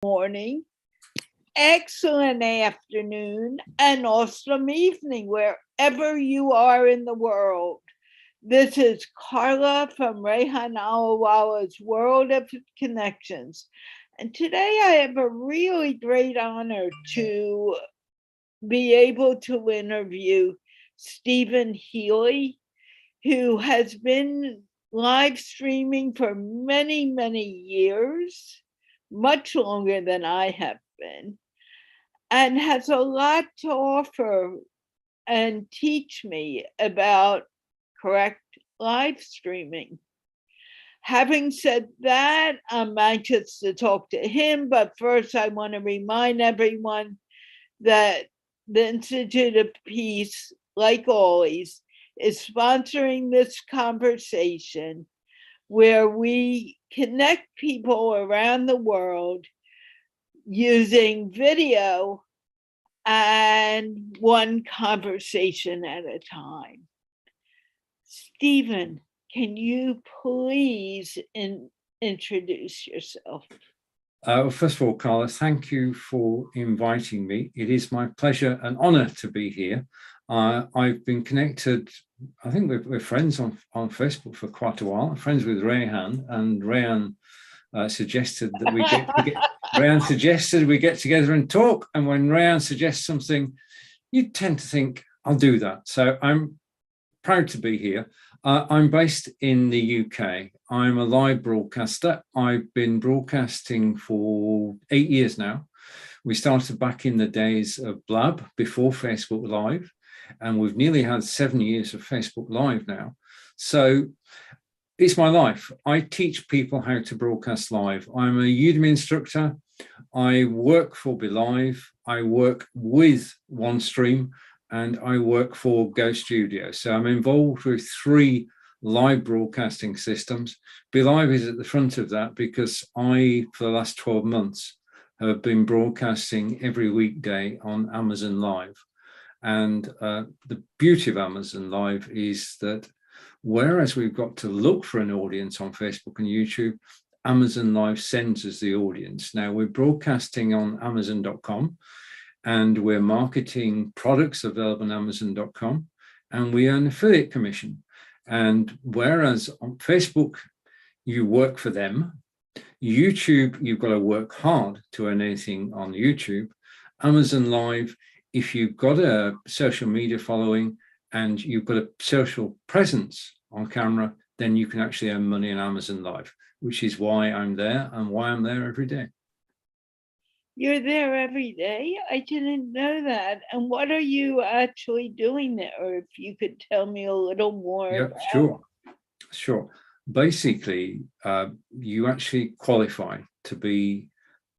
morning, excellent afternoon, and awesome evening, wherever you are in the world. This is Carla from Rehan Allahwala's World of Connections. And today I have a really great honor to be able to interview Steven Healey, who has been live streaming for many, many years, much longer than I have been, and has a lot to offer and teach me about correct live streaming. Having said that, I'm anxious to talk to him, but first I want to remind everyone that the Institute of Peace, like always, is sponsoring this conversation where we connect people around the world using video and one conversation at a time. Steven, can you please introduce yourself? Well, first of all, Carla, thank you for inviting me. It is my pleasure and honor to be here. I've been connected, I think we're friends on Facebook for quite a while. I'm friends with Rehan, and Rehan suggested that Rehan suggested we get together and talk. And when Rehan suggests something, you tend to think, I'll do that. So I'm proud to be here. I'm based in the UK. I'm a live broadcaster. I've been broadcasting for 8 years now. We started back in the days of Blab before Facebook Live, and we've nearly had 7 years of Facebook Live now. So it's my life. I teach people how to broadcast live. I'm a Udemy instructor. I work for BeLive. I work with OneStream, and I work for Go Studio. So I'm involved with 3 live broadcasting systems. BeLive is at the front of that because I, for the last 12 months, have been broadcasting every weekday on Amazon Live. And the beauty of Amazon Live is that whereas we've got to look for an audience on Facebook and YouTube, Amazon Live sends us the audience. Now we're broadcasting on Amazon.com, and we're marketing products available on Amazon.com, and we earn affiliate commission. And whereas on Facebook, you work for them, YouTube, you've got to work hard to earn anything on YouTube. Amazon Live, if you've got a social media following and you've got a social presence on camera, then you can actually earn money on Amazon Live, which is why I'm there and why I'm there every day. You're there every day? I didn't know that. And what are you actually doing there? Or if you could tell me a little more. Yeah, sure. Basically, you actually qualify to be,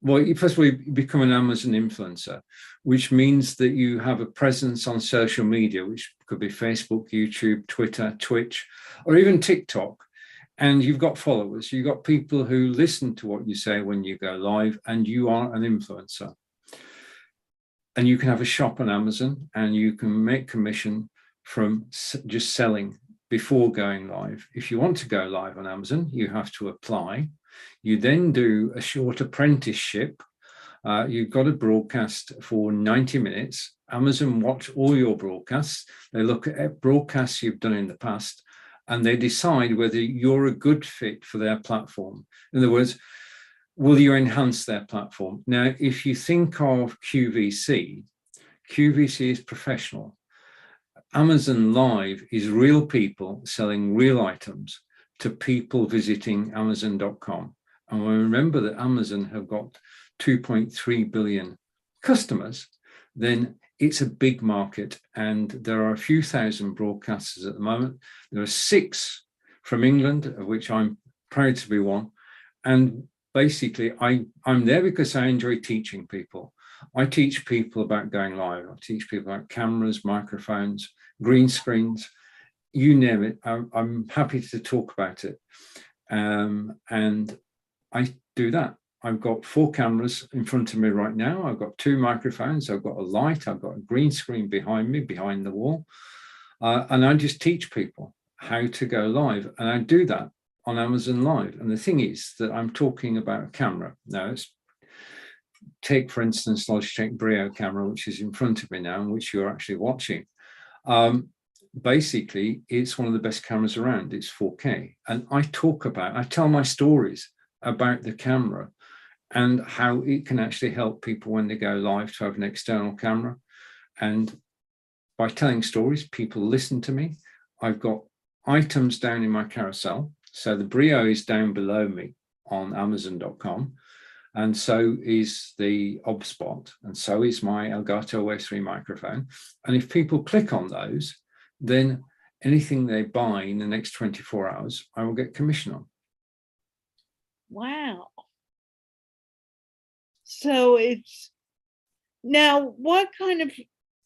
well, first of all, you become an Amazon influencer, which means that you have a presence on social media, which could be Facebook, YouTube, Twitter, Twitch, or even TikTok. And you've got followers, you've got people who listen to what you say when you go live, and you are an influencer. And you can have a shop on Amazon, and you can make commission from just selling before going live. If you want to go live on Amazon, you have to apply. You then do a short apprenticeship. You've got to broadcast for 90 minutes. Amazon watch all your broadcasts. They look at broadcasts you've done in the past, and they decide whether you're a good fit for their platform. In other words, will you enhance their platform? Now, if you think of QVC is professional. Amazon Live is real people selling real items to people visiting Amazon.com. And we remember that Amazon have got 2.3 billion customers, then it's a big market, and there are a few thousand broadcasters at the moment. There are 6 from England, of which I'm proud to be one. And basically, I'm there because I enjoy teaching people. I teach people about going live. I teach people about cameras, microphones, green screens, you name it. I'm happy to talk about it. And I do that. I've got 4 cameras in front of me right now. I've got 2 microphones. I've got a light. I've got a green screen behind me, behind the wall. And I just teach people how to go live. And I do that on Amazon Live. And the thing is that I'm talking about a camera. Now, take, for instance, Logitech Brio camera, which is in front of me now, and which you're actually watching. Basically, it's one of the best cameras around. It's 4K. And I tell my stories about the camera and how it can actually help people when they go live to have an external camera. And by telling stories, people listen to me. I've got items down in my carousel. So the Brio is down below me on Amazon.com. And so is the OBSpot. And so is my Elgato Wave 3 microphone. And if people click on those, then anything they buy in the next 24 hours, I will get commission on. Wow. So it's now, what kind of,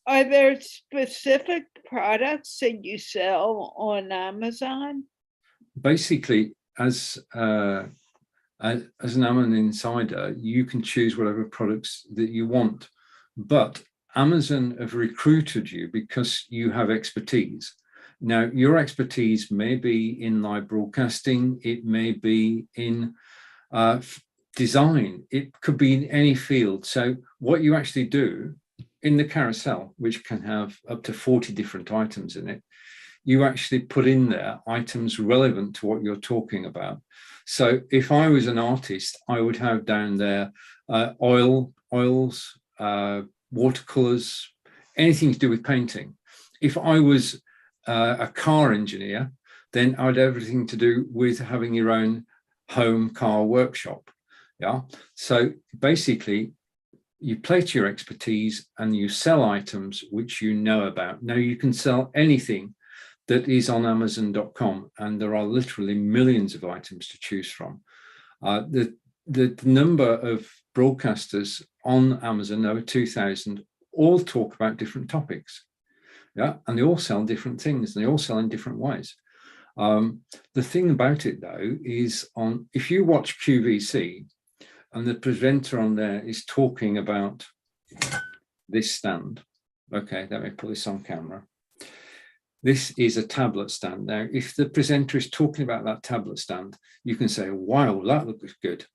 are there specific products that you sell on Amazon? Basically, as an Amazon insider, you can choose whatever products that you want, but Amazon have recruited you because you have expertise. Now, your expertise may be in live broadcasting, it may be in design, it could be in any field. So what you actually do in the carousel, which can have up to 40 different items in it, you actually put in there items relevant to what you're talking about. So if I was an artist, I would have down there oils, watercolors, anything to do with painting. If I was a car engineer, then I'd have everything to do with having your own home car workshop. Yeah. So basically, you play to your expertise and you sell items which you know about. Now you can sell anything that is on Amazon.com, and there are literally millions of items to choose from. The number of broadcasters on Amazon, over 2,000, all talk about different topics. Yeah, and they all sell different things, and they all sell in different ways. The thing about it, though, is if you watch QVC, and the presenter on there is talking about this stand. Okay, let me put this on camera. This is a tablet stand. Now, if the presenter is talking about that tablet stand, you can say, wow, that looks good.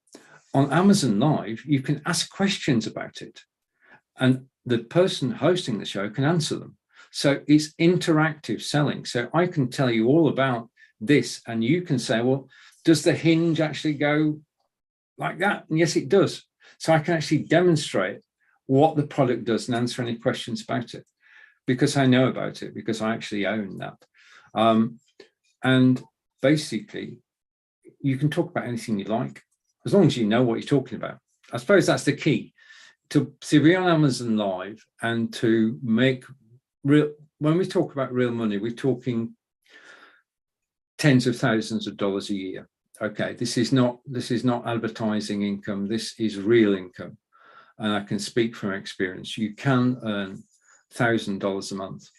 On Amazon Live, you can ask questions about it, and the person hosting the show can answer them. So it's interactive selling. So I can tell you all about this, and you can say, well, does the hinge actually go like that? And yes, it does. So I can actually demonstrate what the product does and answer any questions about it, because I know about it, because I actually own that. And basically, you can talk about anything you like, as long as you know what you're talking about. I suppose that's the key, to be on Amazon Live and to make real, when we talk about real money, we're talking tens of thousands of dollars a year. Okay, this is not advertising income, this is real income. And I can speak from experience. You can earn $1,000 a month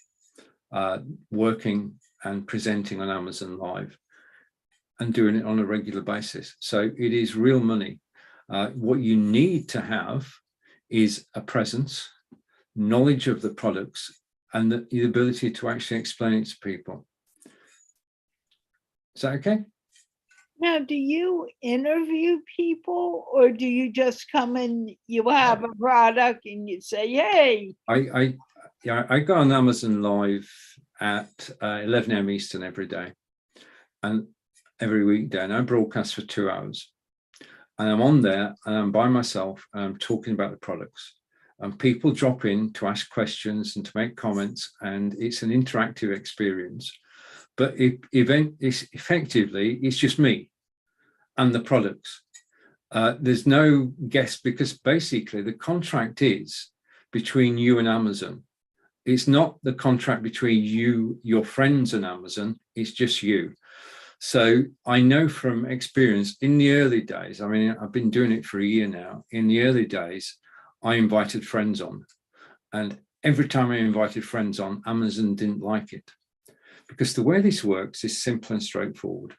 working and presenting on Amazon Live and doing it on a regular basis. So it is real money. What you need to have is a presence, knowledge of the products, and the ability to actually explain it to people. Is that okay? Now, do you interview people, or do you just come and you have a product and you say, hey? I go on Amazon Live at 11 a.m. Eastern every day, and every weekday, and I broadcast for 2 hours. And I'm on there and I'm by myself and I'm talking about the products. And people drop in to ask questions and to make comments, and it's an interactive experience. But effectively, it's just me and the products. There's no guest, because basically the contract is between you and Amazon. It's not the contract between you, your friends, and Amazon. It's just you. So I know from experience, in the early days, I mean, I've been doing it for a year now. In the early days, I invited friends on, and every time I invited friends on, Amazon didn't like it, because the way this works is simple and straightforward.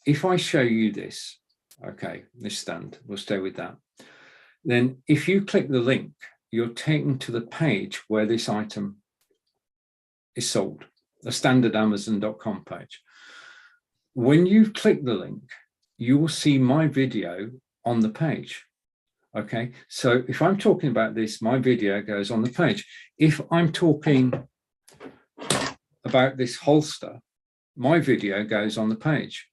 If I show you this, okay, this stand, we'll stay with that. Then if you click the link, you're taken to the page where this item is sold, a standard Amazon.com page. When you click the link, you will see my video on the page. Okay, so if I'm talking about this, my video goes on the page. If I'm talking about this holster, my video goes on the page.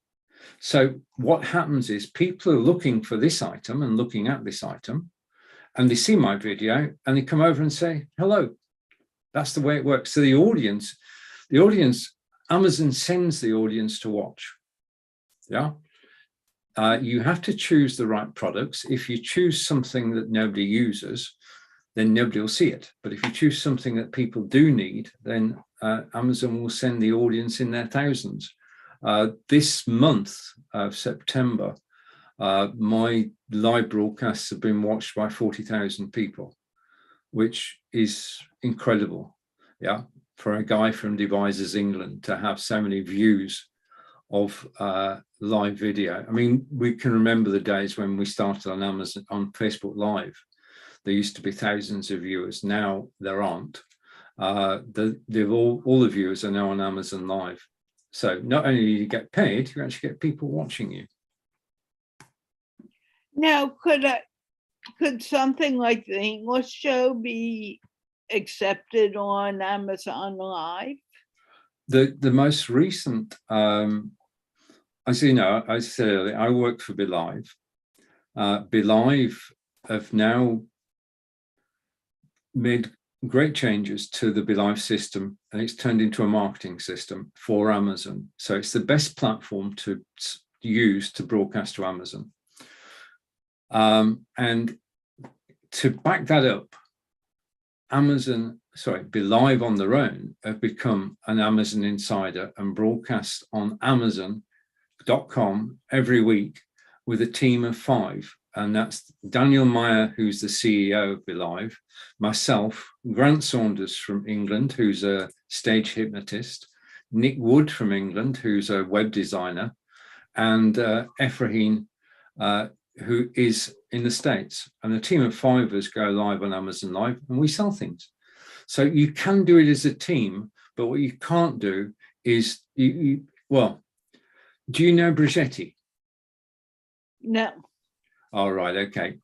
So what happens is people are looking for this item and looking at this item, and they see my video and they come over and say, hello. That's the way it works. So the audience, Amazon sends the audience to watch. Yeah. You have to choose the right products. If you choose something that nobody uses, then nobody will see it. But if you choose something that people do need, then Amazon will send the audience in their thousands. This month of September, my live broadcasts have been watched by 40,000 people, which is incredible. Yeah, for a guy from Devizes, England, to have so many views of live video. I mean, we can remember the days when we started on Amazon, on Facebook Live. There used to be thousands of viewers. Now there aren't. All the viewers are now on Amazon Live. So not only do you get paid, you actually get people watching you. Now, could something like the English show be accepted on Amazon Live? The most recent, as you know, I said earlier, I work for BeLive. BeLive have now made great changes to the BeLive system, and it's turned into a marketing system for Amazon. So it's the best platform to use to broadcast to Amazon. And to back that up, BeLive on their own have become an Amazon insider and broadcast on Amazon.com every week with a team of 5. And that's Daniel Meyer, who's the CEO of BeLive, myself, Grant Saunders from England, who's a stage hypnotist, Nick Wood from England, who's a web designer, and Rehan, who is in the States. And a team of 5 of us go live on Amazon Live and we sell things. So you can do it as a team, but what you can't do is, well, do you know Brigetti? No. All right, okay.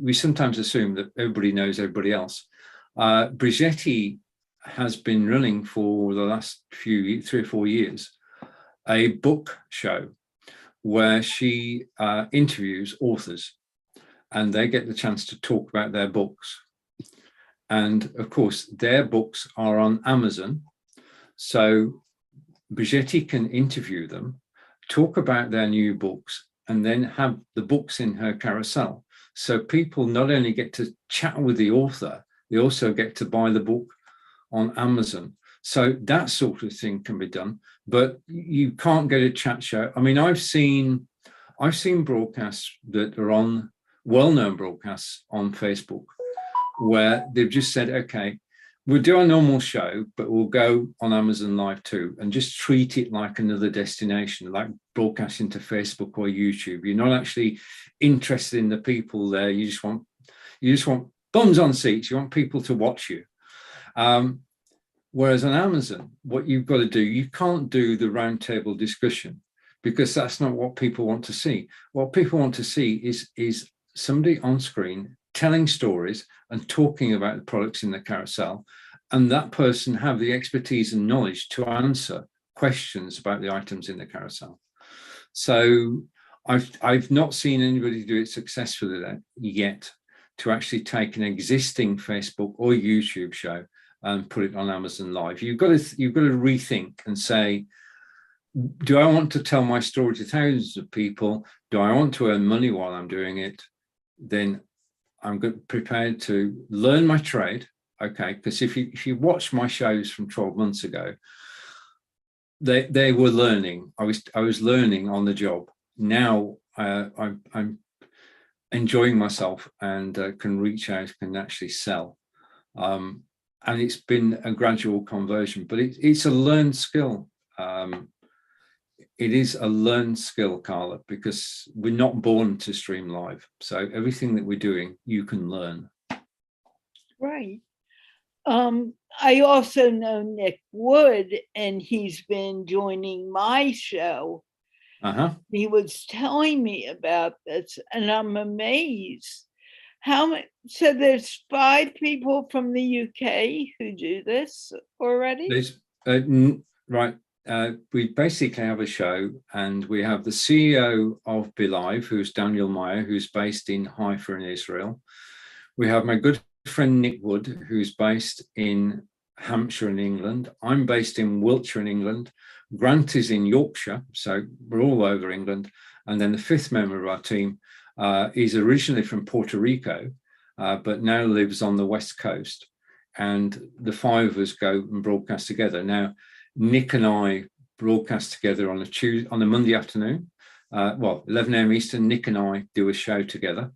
We sometimes assume that everybody knows everybody else. Brigetti has been running for the last 3 or 4 years a book show where she interviews authors and they get the chance to talk about their books. And of course, their books are on Amazon. So Brigetti can interview them, talk about their new books, and then have the books in her carousel. So people not only get to chat with the author, they also get to buy the book on Amazon. So that sort of thing can be done, but you can't get a chat show. I mean, I've seen broadcasts that are on, well-known broadcasts on Facebook, where they've just said, okay, we'll do our normal show, but we'll go on Amazon Live too, and just treat it like another destination, like broadcasting to Facebook or YouTube. You're not actually interested in the people there. You just want bums on seats. You want people to watch you. Whereas on Amazon, what you've got to do, you can't do the roundtable discussion because that's not what people want to see. What people want to see is somebody on screen telling stories and talking about the products in the carousel, and that person have the expertise and knowledge to answer questions about the items in the carousel. So I've not seen anybody do it successfully yet, to actually take an existing Facebook or YouTube show and put it on Amazon Live. You've got to rethink and say, do I want to tell my story to thousands of people? Do I want to earn money while I'm doing it? Then I'm prepared to learn my trade, okay? Because if you watch my shows from 12 months ago, they were learning. I was learning on the job. Now I'm enjoying myself and can reach out, can actually sell. And it's been a gradual conversion, but it's a learned skill. It is a learned skill, Carla, because we're not born to stream live. So everything that we're doing, you can learn. Right. I also know Nick Wood, and he's been joining my show. He was telling me about this, and I'm amazed How many? So there's 5 people from the UK who do this already? There's right. We basically have a show, and we have the CEO of Belive, who's Daniel Meyer, who's based in Haifa in Israel. We have my good friend Nick Wood, who's based in Hampshire in England. I'm based in Wiltshire in England. Grant is in Yorkshire, so we're all over England. And then the 5th member of our team is originally from Puerto Rico, but now lives on the West Coast. And the 5 of us go and broadcast together. Now, Nick and I broadcast together on a Monday afternoon, 11 a.m. Eastern. Nick and I do a show together,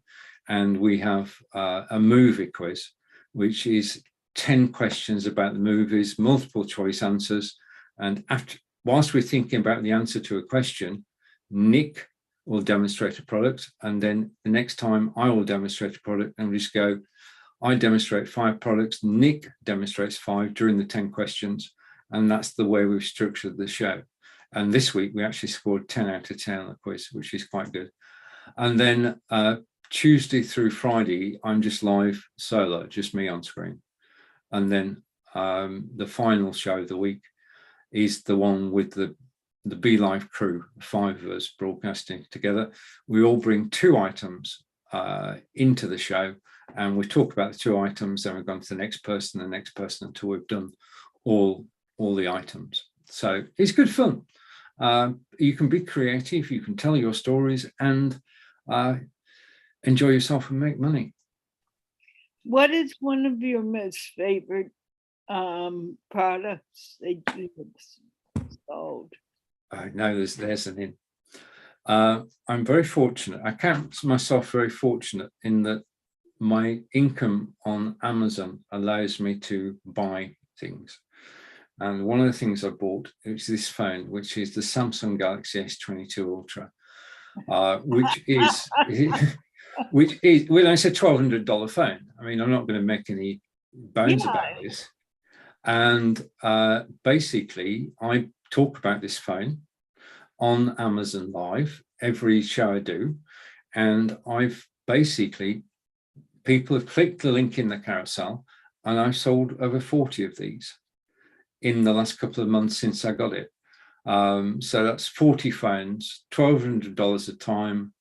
and we have a movie quiz, which is 10 questions about the movies, multiple choice answers. And whilst we're thinking about the answer to a question, Nick will demonstrate a product, and then the next time I will demonstrate a product, and we just go, I demonstrate 5 products, Nick demonstrates 5 during the 10 questions, and that's the way we've structured the show. And this week we actually scored 10 out of 10 on the quiz, which is quite good. And then Tuesday through Friday, I'm just live solo, just me on screen. And then the final show of the week is the one with the BeLive crew, 5 of us broadcasting together. We all bring 2 items into the show, and we talk about the 2 items, then we've gone to the next person until we've done all the items. So it's good fun. You can be creative, you can tell your stories, and enjoy yourself and make money. What is one of your most favorite products that you have sold? No, there's an in. I'm very fortunate. I count myself very fortunate in that my income on Amazon allows me to buy things. And one of the things I bought is this phone, which is the Samsung Galaxy S22 Ultra, which is well, it's a $1,200 phone. I mean, I'm not going to make any bones about this. And basically, I talk about this phone on Amazon Live every show I do, and I've basically, people have clicked the link in the carousel, and I've sold over 40 of these in the last couple of months since I got it. So that's 40 phones, $1,200 a time,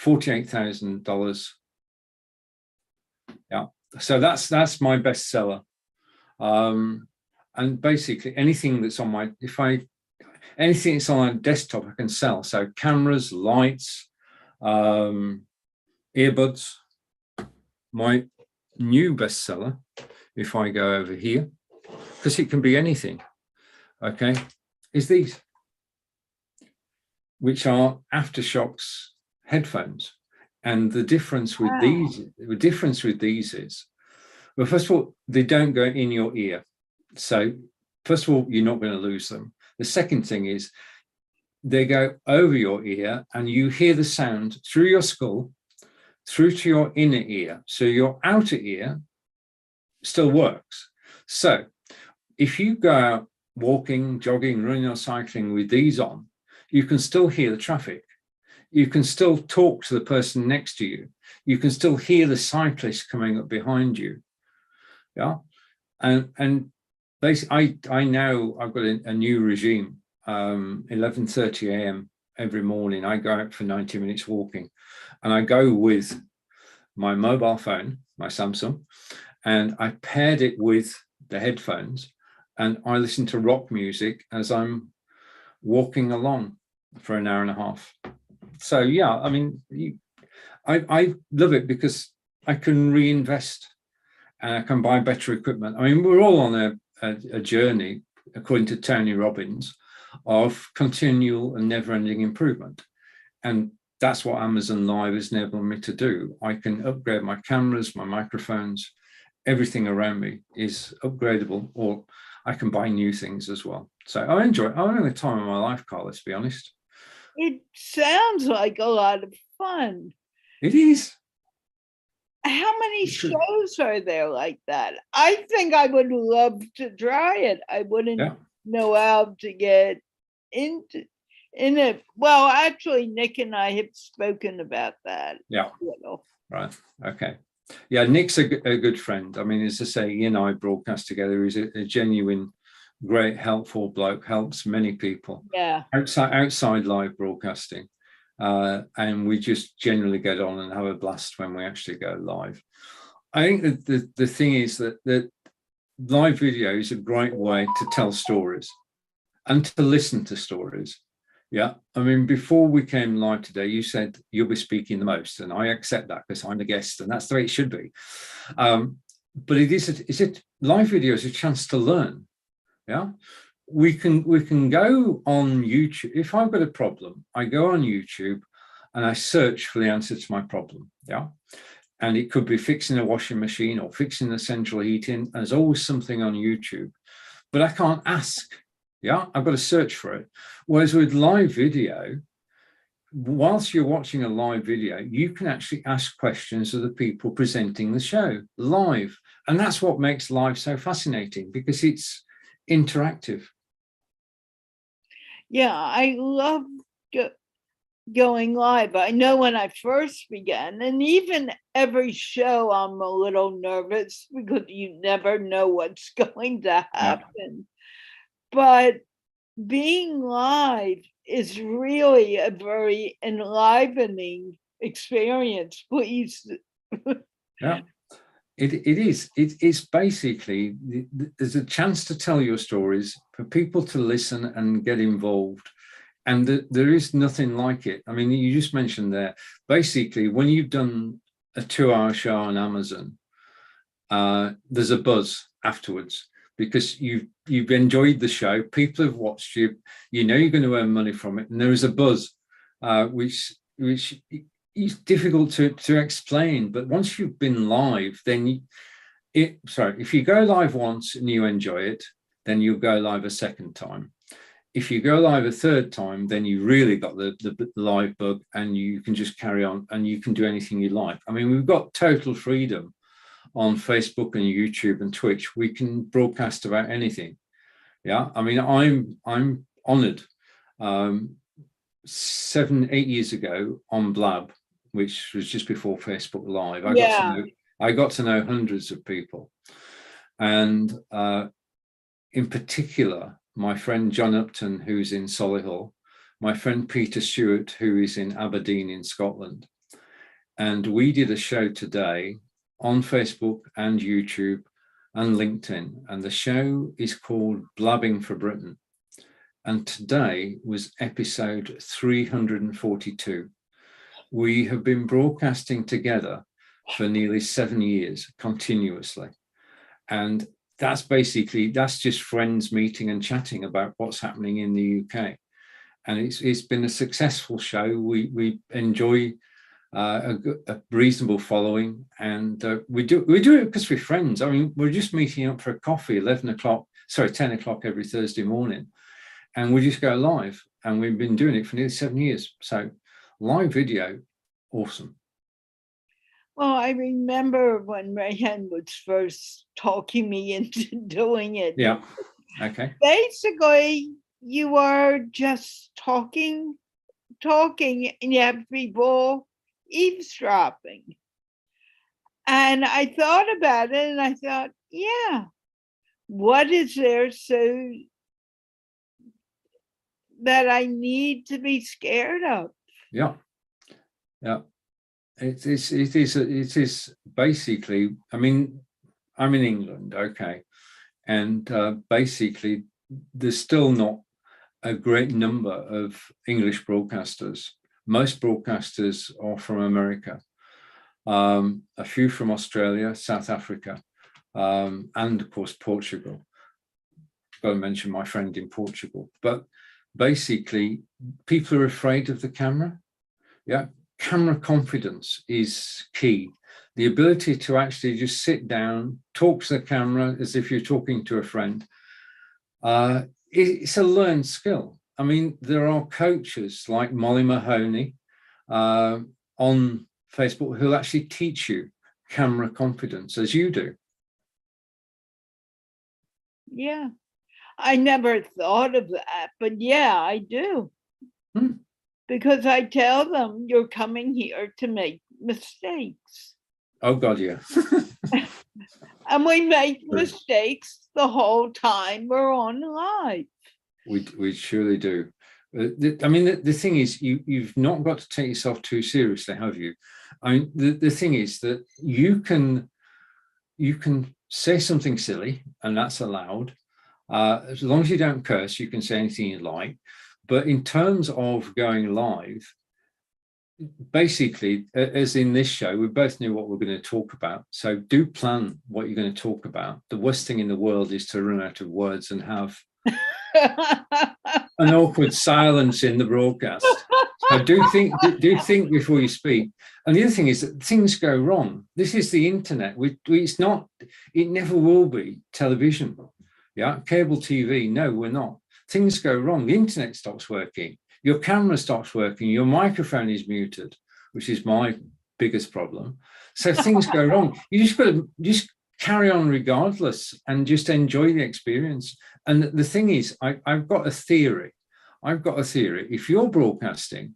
$48,000. Yeah, so that's my bestseller. And basically anything that's on my, anything that's on my desktop I can sell. So cameras, lights, earbuds. My new bestseller, if I go over here, because it can be anything, okay, is these, which are Aftershokz headphones. And the difference with these is, well, first of all, they don't go in your ear. So first of all, you're not going to lose them. The second thing is they go over your ear, and you hear the sound through your skull, through to your inner ear. So your outer ear still works. So if you go out walking, jogging, running or cycling with these on, you can still hear the traffic. You can still talk to the person next to you. You can still hear the cyclist coming up behind you. Yeah. And basically, I've got a new regime. 11:30 a.m. every morning, I go out for 90 minutes walking, and I go with my mobile phone, my Samsung, and I paired it with the headphones, and I listen to rock music as I'm walking along for an hour and a half. So yeah, I mean, I love it because I can reinvest and I can buy better equipment. I mean, we're all on a journey, according to Tony Robbins, of continual and never-ending improvement. And that's what Amazon Live has enabled me to do. I can upgrade my cameras, my microphones, everything around me is upgradable, or I can buy new things as well. So I enjoy it. I'm having the time of my life, Carla, to be honest. It sounds like a lot of fun. It is. How many shows are there like that? I think I would love to try it. I wouldn't know how to get in it. Well, actually, Nick and I have spoken about that. Yeah. Right. Okay. Yeah, Nick's a good friend. I mean, as I say, he and I broadcast together. He's a genuine, great, helpful bloke, helps many people. Yeah. Outside live broadcasting. And we just generally get on and have a blast when we actually go live. I think that the thing is that live video is a great way to tell stories and to listen to stories. Yeah, I mean, before we came live today, you said you'll be speaking the most, and I accept that because I'm the guest, and that's the way it should be. But live video is a chance to learn. Yeah, we can go on YouTube. If I've got a problem, I go on YouTube and I search for the answer to my problem. Yeah, and it could be fixing a washing machine or fixing the central heating. There's always something on YouTube, but I can't ask. Yeah, I've got to search for it. Whereas with live video, whilst you're watching a live video, you can actually ask questions of the people presenting the show live. And that's what makes live so fascinating, because it's interactive. Yeah, I love going live. I know when I first began, and even every show, I'm a little nervous because you never know what's going to happen. But being live is really a very enlivening experience, please. Yeah, it is. It's basically, there's a chance to tell your stories, for people to listen and get involved. And there is nothing like it. I mean, you just mentioned there, basically, when you've done a 2-hour show on Amazon, there's a buzz afterwards, because you've enjoyed the show, people have watched you, you know you're going to earn money from it, and there is a buzz, which is difficult to explain. But once you've been live, then if you go live once and you enjoy it, then you'll go live a second time. If you go live a third time, then you really got the live bug, and you can just carry on and you can do anything you like. I mean, we've got total freedom on Facebook and YouTube and Twitch. We can broadcast about anything. Yeah, I mean, I'm honored. 7-8 years ago on Blab, which was just before Facebook Live, I got to know hundreds of people, and in particular, my friend John Upton, who's in Solihull, my friend Peter Stewart, who is in Aberdeen in Scotland, and we did a show today on Facebook and YouTube and LinkedIn, and the show is called Blabbing for Britain. And today was episode 342. We have been broadcasting together for nearly 7 years continuously. And that's just friends meeting and chatting about what's happening in the UK. And it's been a successful show. We enjoy a reasonable following, and we do it because we're friends. I mean, we're just meeting up for a coffee 10 o'clock every Thursday morning, and we just go live, and we've been doing it for nearly 7 years. So live video, awesome. Well, I remember when Rehan was first talking me into doing it. Yeah, okay. Basically, you are just talking, and you have people eavesdropping. And I thought about it, and I thought, yeah, what is there so that I need to be scared of? Yeah. It is basically, I mean, I'm in England, okay, and basically there's still not a great number of English broadcasters. Most broadcasters are from America, a few from Australia, South Africa, and of course Portugal. I've got to mention my friend in Portugal. But basically, people are afraid of the camera. Yeah, camera confidence is key. The ability to actually just sit down, talk to the camera as if you're talking to a friend. It's a learned skill. I mean, there are coaches like Molly Mahoney on Facebook who'll actually teach you camera confidence, as you do. Yeah, I never thought of that, but yeah, I do. Because I tell them you're coming here to make mistakes. Oh God, yeah. And we make mistakes the whole time we're on live. We surely do. I mean, the thing is, you've not got to take yourself too seriously, have you? I mean, the thing is that you can say something silly, and that's allowed. As long as you don't curse, you can say anything you like. But in terms of going live, basically, as in this show, we both knew what we're going to talk about. So do plan what you're going to talk about. The worst thing in the world is to run out of words and have an awkward silence in the broadcast. So do think before you speak. And the other thing is that things go wrong. This is the internet. It never will be television. Yeah, cable TV. No, we're not. Things go wrong. The internet stops working. Your camera stops working. Your microphone is muted, which is my biggest problem. So things go wrong. You just got to just carry on regardless and just enjoy the experience. And the thing is, I've got a theory. If you're broadcasting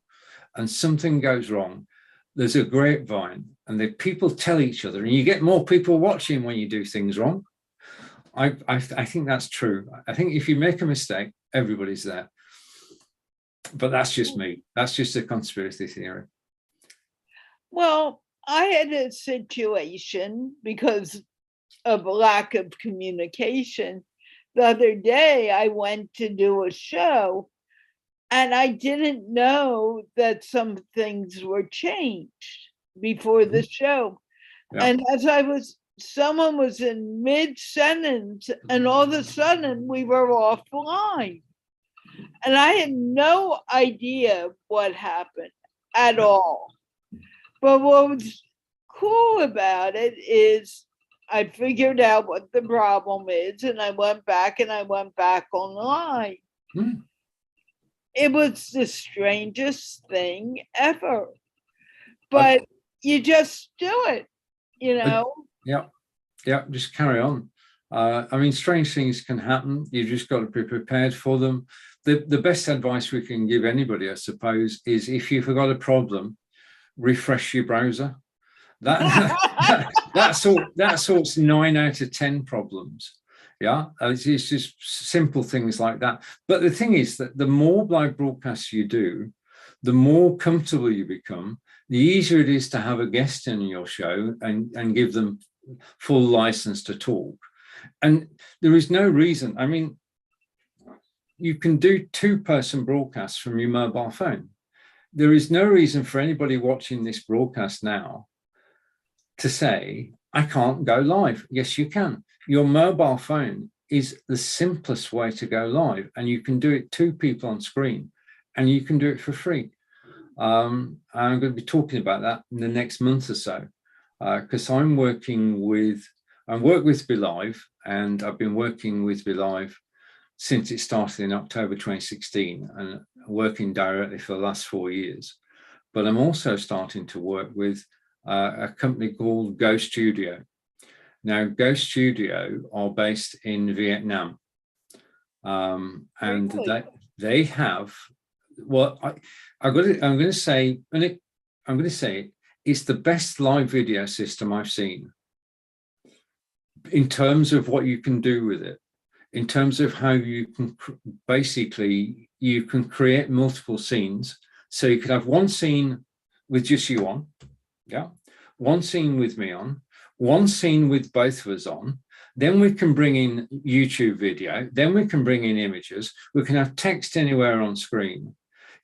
and something goes wrong, there's a grapevine and the people tell each other, and you get more people watching when you do things wrong. I think that's true. I think if you make a mistake, everybody's there. But that's just me. That's just a conspiracy theory. Well, I had a situation because of lack of communication. The other day, I went to do a show and I didn't know that some things were changed before the show. Yeah. And as someone was in mid-sentence and all of a sudden we were offline. And I had no idea what happened at all. But what was cool about it is I figured out what the problem is and I went back online. It was the strangest thing ever. But you just do it, you know? Yeah, just carry on. I mean, strange things can happen. You just got to be prepared for them. The best advice we can give anybody, I suppose, is if you've got a problem, refresh your browser. That sorts 9 out of 10 problems. Yeah, it's just simple things like that. But the thing is that the more live broadcasts you do, the more comfortable you become, the easier it is to have a guest in your show and give them full license to talk. And there is no reason. I mean, you can do 2-person broadcasts from your mobile phone. There is no reason for anybody watching this broadcast now to say, I can't go live. Yes, you can. Your mobile phone is the simplest way to go live, and you can do it 2 people on screen, and you can do it for free. I'm going to be talking about that in the next month or so, because I work with BeLive, and I've been working with BeLive since it started in October 2016 and working directly for the last 4 years. But I'm also starting to work with a company called Go Studio. Now, Go Studio are based in Vietnam. And they have, well, I'm going to say it's the best live video system I've seen in terms of what you can do with it, in terms of how you can you can create multiple scenes. So you could have one scene with just you on, yeah, one scene with me on, one scene with both of us on. Then we can bring in YouTube video. Then we can bring in images. We can have text anywhere on screen.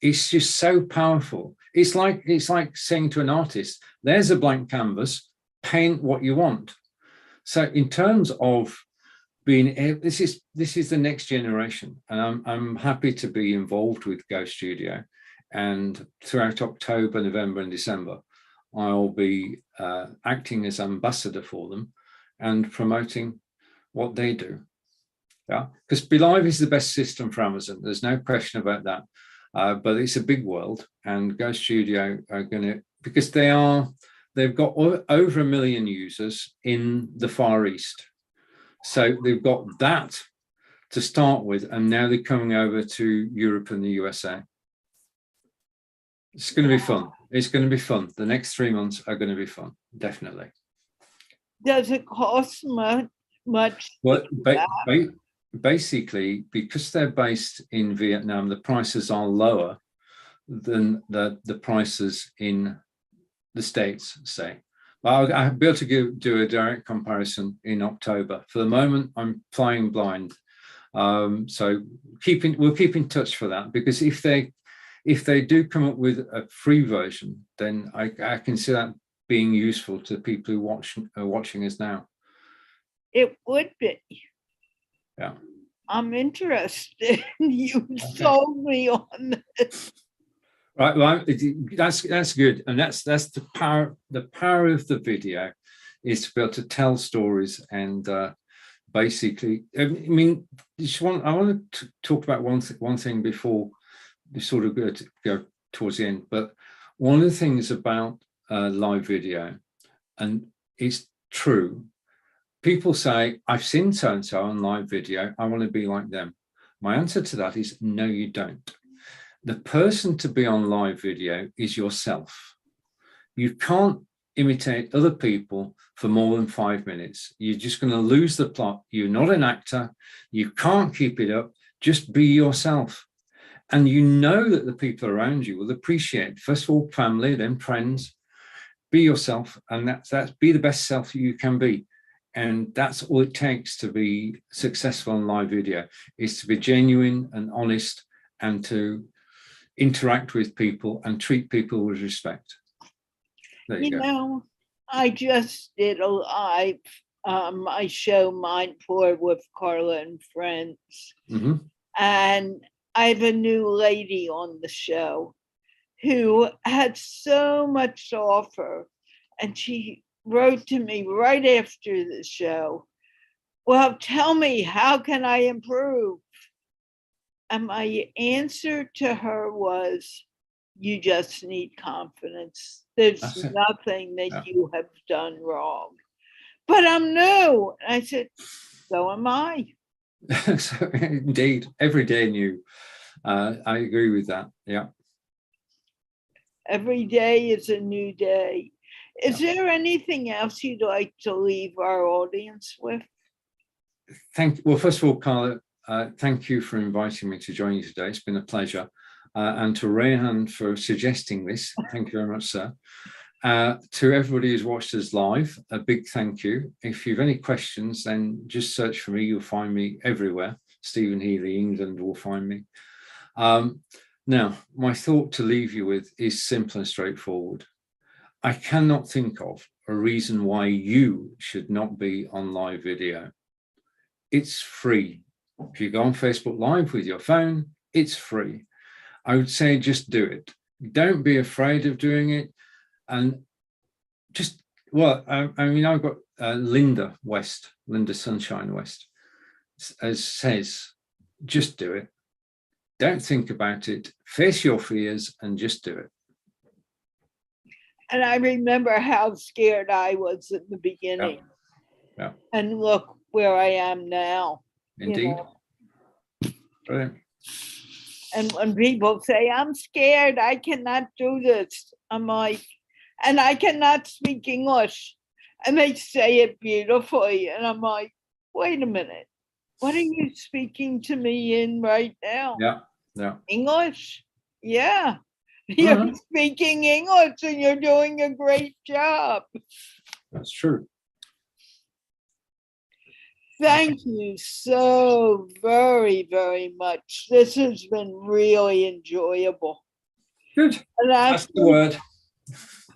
It's just so powerful. It's like saying to an artist, "There's a blank canvas. Paint what you want." So in terms of being, this is the next generation, and I'm happy to be involved with Go Studio. And throughout October, November, and December, I'll be acting as ambassador for them and promoting what they do. Yeah, because BeLive is the best system for Amazon. There's no question about that. But it's a big world, and Go Studio are going to, because they've got over 1 million users in the Far East. So they've got that to start with, and now they're coming over to Europe and the USA. It's going to be fun. It's going to be fun. The next 3 months are going to be fun, definitely. Does it cost much? Well, basically, because they're based in Vietnam, the prices are lower than the prices in the States, say. I'll be able to do a direct comparison in October. For the moment, I'm flying blind. So we'll keep in touch for that, because if they do come up with a free version, then I can see that being useful to people who are watching us now. It would be. Yeah. I'm interested. You sold me on this. Right, well, that's good, and that's the power of the video, is to be able to tell stories. And basically, I mean, I want to talk about one thing before we sort of go towards the end. But one of the things about live video, and it's true, people say, I've seen so and so on live video, I want to be like them. My answer to that is no, you don't. The person to be on live video is yourself. You can't imitate other people for more than 5 minutes. You're just going to lose the plot. You're not an actor. You can't keep it up. Just be yourself. And you know that the people around you will appreciate, first of all, family, then friends. Be yourself, and that's be the best self you can be. And that's all it takes to be successful on live video, is to be genuine and honest, and to interact with people and treat people with respect. There you go. Know, I just did a live my show Mindful with Carla and Friends. Mm-hmm. And I have a new lady on the show who had so much to offer. And she wrote to me right after the show, well, tell me, how can I improve? And my answer to her was, you just need confidence. There's nothing that you have done wrong. But I'm new. And I said, so am I. So, indeed, every day new. I agree with that. Yeah. Every day is a new day. Is there anything else you'd like to leave our audience with? Well, first of all, Carla, thank you for inviting me to join you today. It's been a pleasure. And to Rehan for suggesting this. Thank you very much, sir. To everybody who's watched us live, a big thank you. If you have any questions, then just search for me. You'll find me everywhere. Steven Healey, England will find me. Now, my thought to leave you with is simple and straightforward. I cannot think of a reason why you should not be on live video. It's free. If you go on Facebook Live with your phone, it's free. I would say just do it. Don't be afraid of doing it. And just, well, I mean, I've got Linda Sunshine West, says, just do it. Don't think about it. Face your fears and just do it. And I remember how scared I was at the beginning. Yeah. And look where I am now. Indeed. You know? Brilliant. And when people say, I'm scared, I cannot do this, I'm like, and I cannot speak English. And they say it beautifully. And I'm like, wait a minute. What are you speaking to me in right now? Yeah. English? Yeah. You're speaking English and you're doing a great job. That's true. Thank you so very, very much. This has been really enjoyable. Good. That's the word.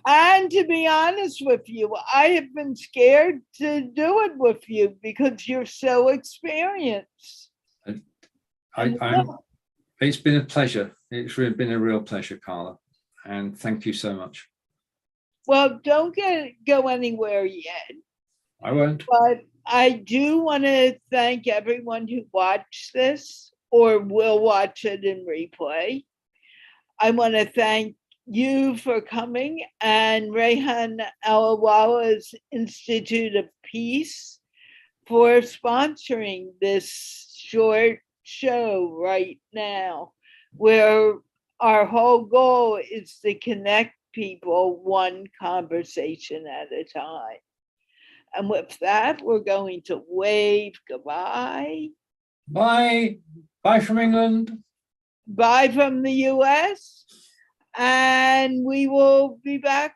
And to be honest with you, I have been scared to do it with you because you're so experienced. It's been a pleasure. It's really been a real pleasure, Carla. And thank you so much. Well, don't go anywhere yet. I won't. But I do want to thank everyone who watched this or will watch it in replay. I want to thank you for coming, and Rehan Allahwala's Institute of Peace for sponsoring this short show right now, where our whole goal is to connect people one conversation at a time. And with that, we're going to wave goodbye. Bye. Bye from England. Bye from the US. And we will be back